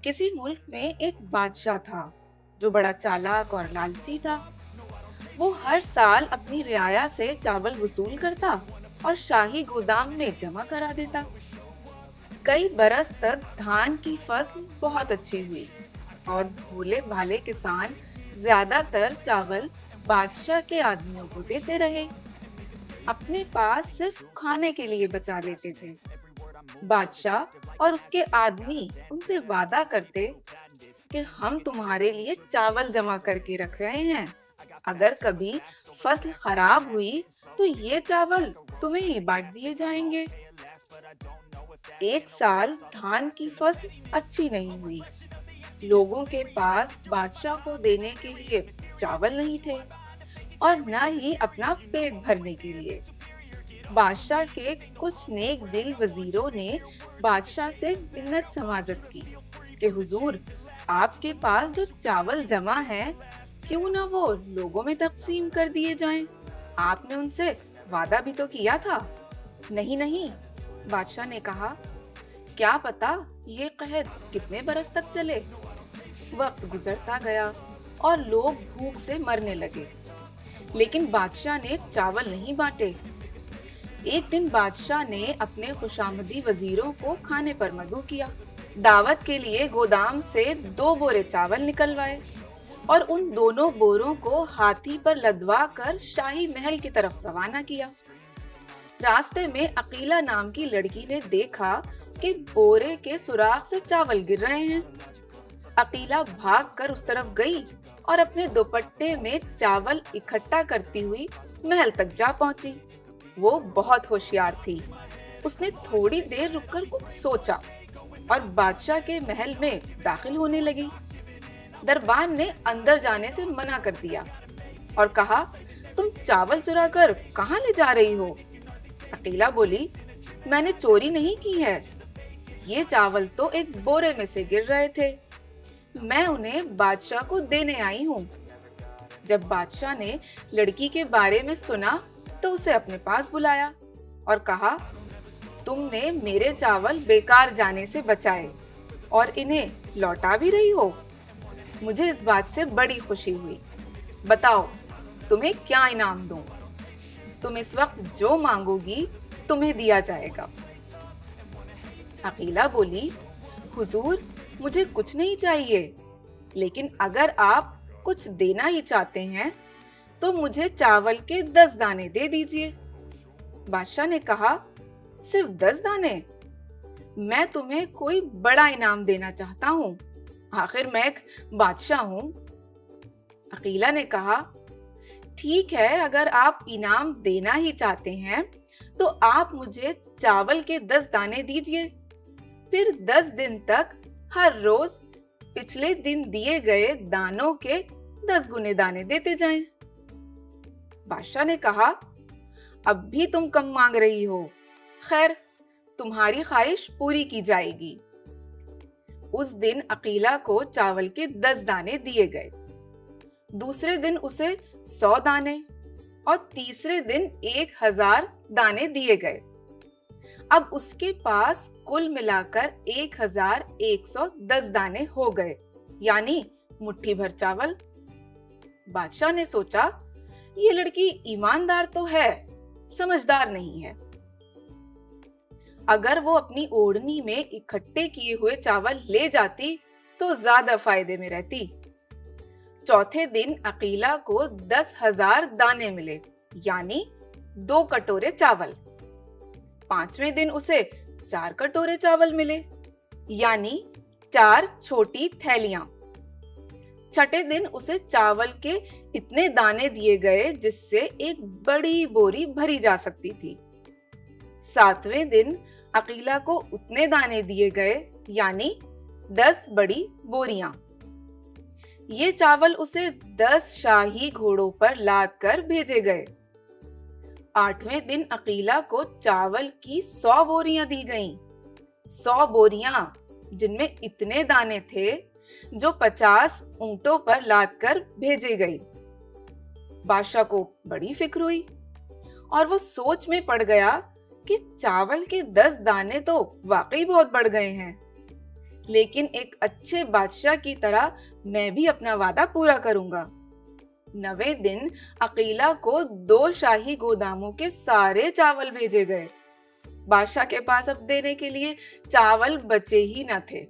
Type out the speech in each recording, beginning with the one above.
کسی ملک میں ایک بادشاہ تھا جو بڑا چالاک اور لالچی تھا۔ وہ ہر سال اپنی رعایا سے چاول وصول کرتا اور شاہی گودام میں جمع کرا دیتا۔ کئی برس تک دھان کی فصل بہت اچھی ہوئی اور بھولے بھالے کسان زیادہ تر چاول بادشاہ کے آدمیوں کو دیتے رہے، اپنے پاس صرف کھانے کے لیے بچا لیتے تھے۔ بادشاہ اور اس کے آدمی ان سے وعدہ کرتے کہ ہم تمہارے لیے چاول جمع کر کے رکھ رہے ہیں، اگر کبھی فصل خراب ہوئی تو یہ چاول تمہیں ہی بانٹ دیے جائیں گے۔ ایک سال دھان کی فصل اچھی نہیں ہوئی، لوگوں کے پاس بادشاہ کو دینے کے لیے چاول نہیں تھے اور نہ ہی اپنا پیٹ بھرنے کے لیے۔ بادشاہ کے کچھ نیک دل وزیروں نے بادشاہ سے منت سماجت کی کہ حضور، آپ کے پاس جو چاول جمع ہے کیوں نہ وہ لوگوں میں تقسیم کر دیے جائیں؟ آپ نے ان سے وعدہ بھی تو کیا تھا۔ نہیں نہیں، بادشاہ نے کہا، کیا پتا یہ قحط کتنے برس تک چلے۔ وقت گزرتا گیا اور لوگ بھوک سے مرنے لگے، لیکن بادشاہ نے چاول نہیں بانٹے۔ ایک دن بادشاہ نے اپنے خوشامدی وزیروں کو کھانے پر مدعو کیا، دعوت کے لیے گودام سے 2 بورے چاول نکلوائے اور ان دونوں بوروں کو ہاتھی پر لدوا کر شاہی محل کی طرف روانہ کیا۔ راستے میں عقیلہ نام کی لڑکی نے دیکھا کہ بورے کے سوراخ سے چاول گر رہے ہیں۔ عقیلہ بھاگ کر اس طرف گئی اور اپنے دوپٹے میں چاول اکٹھا کرتی ہوئی محل تک جا پہنچی۔ وہ بہت ہوشیار تھی، اس نے تھوڑی دیر رک کر کچھ سوچا اور بادشاہ کے محل میں داخل ہونے لگی۔ دربان نے اندر جانے سے منع کر دیا اور کہا، تم چاول چرا کر کہاں لے جا رہی ہو؟ عقیلہ بولی، میں نے چوری نہیں کی ہے، یہ چاول تو ایک بورے میں سے گر رہے تھے، میں انہیں بادشاہ کو دینے آئی ہوں۔ جب بادشاہ نے لڑکی کے بارے میں سنا تو اسے اپنے پاس بلایا اور کہا، تم نے میرے چاول بیکار جانے سے بچائے اور انہیں لوٹا بھی رہی ہو، مجھے اس بات سے بڑی خوشی ہوئی۔ بتاؤ تمہیں کیا انعام دوں؟ تم اس وقت جو مانگو گی تمہیں دیا جائے گا۔ عقیلہ بولی، حضور مجھے کچھ نہیں چاہیے، لیکن اگر آپ کچھ دینا ہی چاہتے ہیں تو مجھے چاول کے 10 دانے دے دیجئے۔ بادشاہ نے کہا، صرف 10 دانے؟ میں تمہیں کوئی بڑا انعام دینا چاہتا ہوں، آخر میں ایک بادشاہ ہوں۔ عقیلہ نے کہا، ٹھیک ہے، اگر آپ انعام دینا ہی چاہتے ہیں تو آپ مجھے چاول کے 10 دانے دیجئے، پھر 10 دن تک ہر روز پچھلے دن دیے گئے دانوں کے 10 گنے دانے دیتے جائیں۔ بادشاہ نے کہا، اب بھی تم کم مانگ رہی ہو، خیر تمہاری خواہش پوری کی جائے گی۔ اس دن عقیلہ کو چاول کے 10 دانے دیے گئے، دوسرے دن اسے 100 دانے اور تیسرے دن 1000 دانے دیے گئے۔ اب اس کے پاس کل ملا کر 1110 دانے ہو گئے، یعنی مٹھی بھر چاول۔ بادشاہ نے سوچا، یہ لڑکی ایماندار تو ہے، سمجھدار نہیں ہے۔ اگر وہ اپنی اوڑھنی میں اکٹھے کیے ہوئے چاول لے جاتی تو زیادہ فائدے میں رہتی۔ چوتھے دن عقیلہ کو 10,000 دانے ملے، یعنی 2 کٹورے چاول۔ 5ویں دن اسے 4 کٹورے چاول ملے، یعنی 4 چھوٹی تھیلیاں۔ چھٹے دن اسے چاول کے اتنے دانے دیے گئے جس سے ایک بڑی بوری بھری جا سکتی تھی۔ 7ویں دن عقیلہ کو اتنے دانے دیے گئے، یعنی 10 بڑی بوریاں۔ یہ چاول اسے 10 شاہی گھوڑوں پر لاد کر بھیجے گئے۔ 8ویں دن عقیلہ کو چاول کی 100 بوریاں دی گئیں، 100 بوریاں جن میں اتنے دانے تھے جو 50 اونٹوں پر لاد کر بھیجے گئی۔ بادشاہ کو بڑی فکر ہوئی اور وہ سوچ میں پڑ گیا کہ چاول کے 10 دانے تو واقعی بہت بڑھ گئے ہیں، لیکن ایک اچھے بادشاہ کی طرح میں بھی اپنا وعدہ پورا کروں گا۔ 9ویں دن عقیلہ کو 2 شاہی گوداموں کے سارے چاول بھیجے گئے۔ بادشاہ کے پاس اب دینے کے لیے چاول بچے ہی نہ تھے۔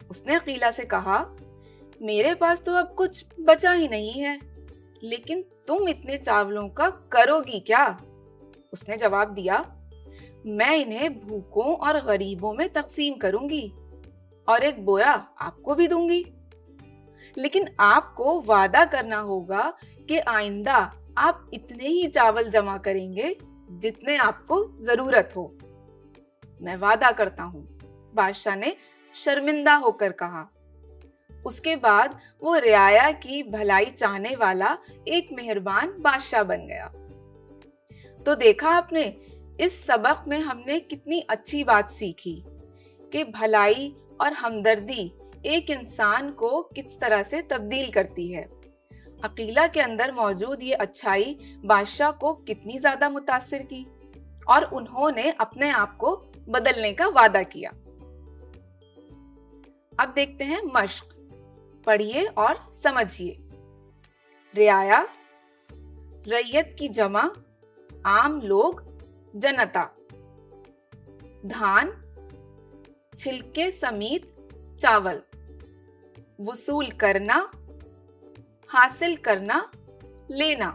اس نے عقیلہ سے کہا، میرے پاس تو اب کچھ بچا ہی نہیں ہے، لیکن تم اتنے چاولوں کا کرو گی کیا؟ اس نے جواب دیا، میں انہیں بھوکوں اور غریبوں میں تقسیم کروں گی اور ایک بورا آپ کو بھی دوں گی، لیکن آپ کو وعدہ کرنا ہوگا کہ آئندہ آپ اتنے ہی چاول جمع کریں گے جتنے آپ کو ضرورت ہو۔ میں وعدہ کرتا ہوں، بادشاہ نے شرمندہ ہو کر کہا۔ اس کے بعد وہ رعایا کی بھلائی چاہنے والا ایک مہربان بادشاہ بن گیا۔ تو دیکھا آپ نے، اس سبق میں ہم نے کتنی اچھی بات سیکھی کہ بھلائی اور ہمدردی ایک انسان کو کس طرح سے تبدیل کرتی ہے۔ عقیلہ کے اندر موجود یہ اچھائی بادشاہ کو کتنی زیادہ متاثر کی اور انہوں نے اپنے آپ کو بدلنے کا وعدہ کیا۔ اب دیکھتے ہیں مشق، پڑھیے اور سمجھیے۔ رعایا، رعیت کی جمع، عام لوگ، جنتا۔ دھان، چھلکے سمیت چاول۔ وصول کرنا، حاصل کرنا، لینا۔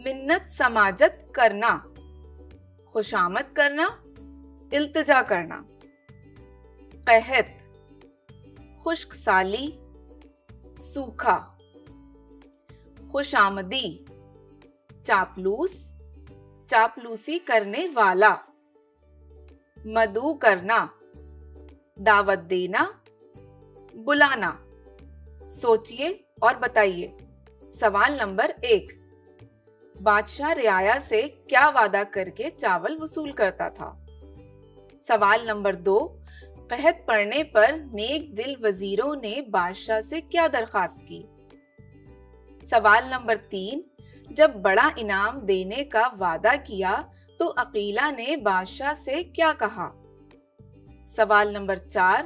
منت سماجت کرنا، خوشامد کرنا، التجا کرنا۔ قحط، خشک سالی، سوکھا۔ خوش آمدی، چاپلوس، چاپلوسی کرنے والا۔ مدعو کرنا، دعوت دینا، بلانا۔ سوچئے اور بتائیے۔ سوال نمبر 1، بادشاہ رعایا سے کیا وعدہ کر کے چاول وصول کرتا تھا؟ سوال نمبر 2، قحط پڑنے پر نیک دل وزیروں نے بادشاہ سے کیا درخواست کی؟ سوال نمبر 3، جب بڑا انعام دینے کا وعدہ کیا تو عقیلہ نے بادشاہ سے کیا کہا؟ سوال نمبر 4،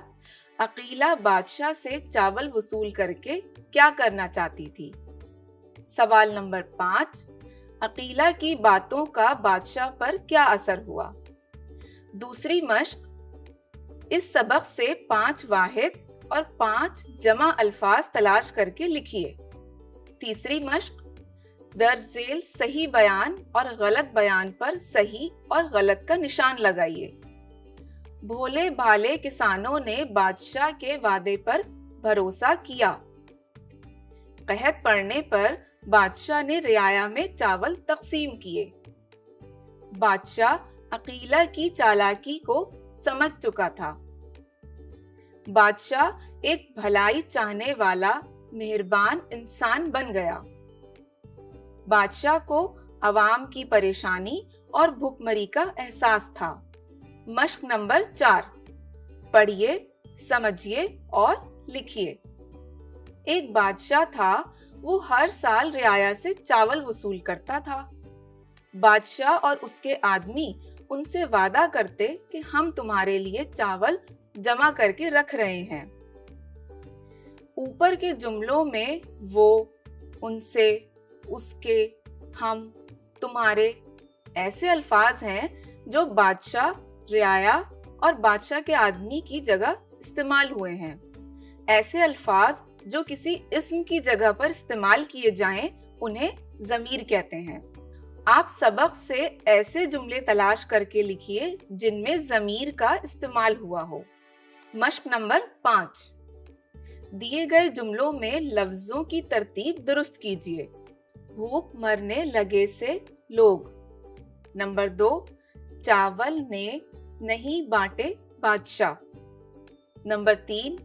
عقیلہ بادشاہ سے چاول وصول کر کے کیا کرنا چاہتی تھی؟ سوال نمبر 5، عقیلہ کی باتوں کا بادشاہ پر کیا اثر ہوا؟ دوسری مشق، اس سبق سے 5 واحد اور 5 جمع الفاظ تلاش کر کے لکھیے۔ تیسری مشق، درج ذیل صحیح بیان اور غلط بیان پر صحیح اور غلط کا نشان لگائیے۔ بھولے بھالے کسانوں نے بادشاہ کے وعدے پر بھروسہ کیا۔ قحط پڑنے پر بادشاہ نے رعایا میں چاول تقسیم کیے۔ بادشاہ عقیلہ کی چالاکی کو سمجھ چکا تھا۔ بادشاہ ایک بھلائی چاہنے والا مہربان انسان بن گیا۔ بادشاہ کو عوام کی پریشانی اور بھوک مری کا احساس تھا۔ مشق نمبر 4، پڑھیے، سمجھیے اور لکھیے۔ ایک بادشاہ تھا، وہ ہر سال رعایا سے چاول وصول کرتا تھا۔ بادشاہ اور اس کے آدمی ان سے وعدہ کرتے کہ ہم تمہارے لیے چاول جمع کر کے رکھ رہے ہیں۔ اوپر کے جملوں میں وہ، ان سے، اس کے، ہم، تمہارے ایسے الفاظ ہیں جو بادشاہ، رعایا اور بادشاہ کے آدمی کی جگہ استعمال ہوئے ہیں۔ ایسے الفاظ جو کسی اسم کی جگہ پر استعمال کیے جائیں انہیں ضمیر کہتے ہیں۔ آپ سبق سے ایسے جملے تلاش کر کے لکھیے جن میں ضمیر کا استعمال ہوا ہو۔ مشق نمبر 5، دیے گئے جملوں میں لفظوں کی ترتیب درست کیجیے۔ بھوک مرنے لگے سے لوگ۔ نمبر 2، چاول نے نہیں بانٹے بادشاہ۔ نمبر 3،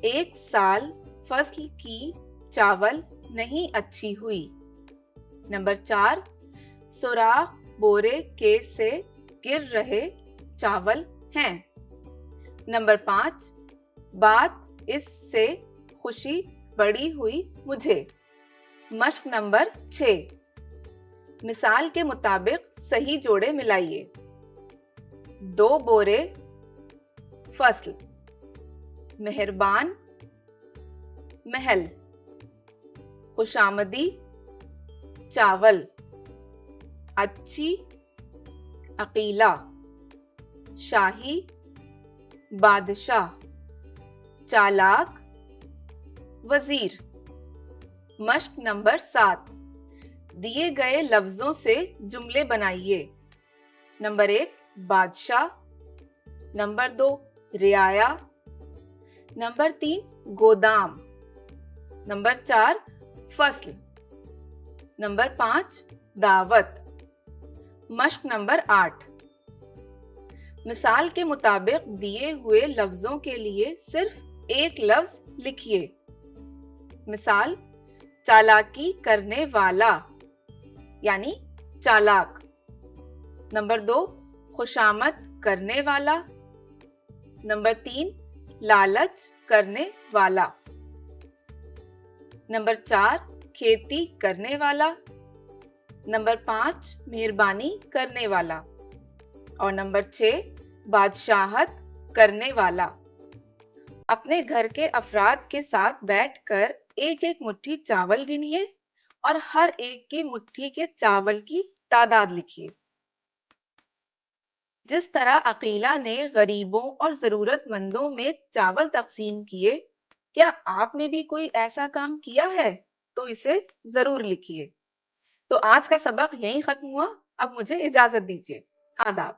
ایک سال فصل کی چاول نہیں اچھی ہوئی۔ نمبر 4، سوراخ بورے کے سے گر رہے چاول ہیں۔ نمبر 5، بات اس سے خوشی بڑی ہوئی مجھے۔ مشق نمبر 6، مثال کے مطابق صحیح جوڑے ملائیے۔ 2 بورے فصل، مہربان، محل، خوشامدی، چاول، اچھی، عقیلہ، شاہی، بادشاہ، چالاک، وزیر۔ مشق نمبر 7، دیے گئے لفظوں سے جملے بنائیے۔ نمبر 1 بادشاہ، نمبر 2 رعایا، نمبر 3 گودام، نمبر 4 فصل، نمبر 5 دعوت۔ مشق نمبر 8، مثال کے مطابق دیے ہوئے لفظوں کے لیے صرف ایک لفظ لکھیے۔ مثال، چالاکی کرنے والا یعنی چالاک۔ نمبر 2 خوشامد کرنے والا، نمبر 3 لالچ کرنے والا، نمبر 4 کھیتی کرنے والا، نمبر 5 مہربانی کرنے والا، اور نمبر 6 بادشاہت کرنے والا۔ اپنے گھر کے افراد کے ساتھ بیٹھ کر ایک ایک مٹھی چاول گنیے اور ہر ایک کی مٹھی کے چاول کی تعداد لکھیے۔ جس طرح عقیلہ نے غریبوں اور ضرورت مندوں میں چاول تقسیم کیے، کیا آپ نے بھی کوئی ایسا کام کیا ہے؟ تو اسے ضرور لکھیے۔ تو آج کا سبق یہیں ختم ہوا، اب مجھے اجازت دیجیے۔ آداب۔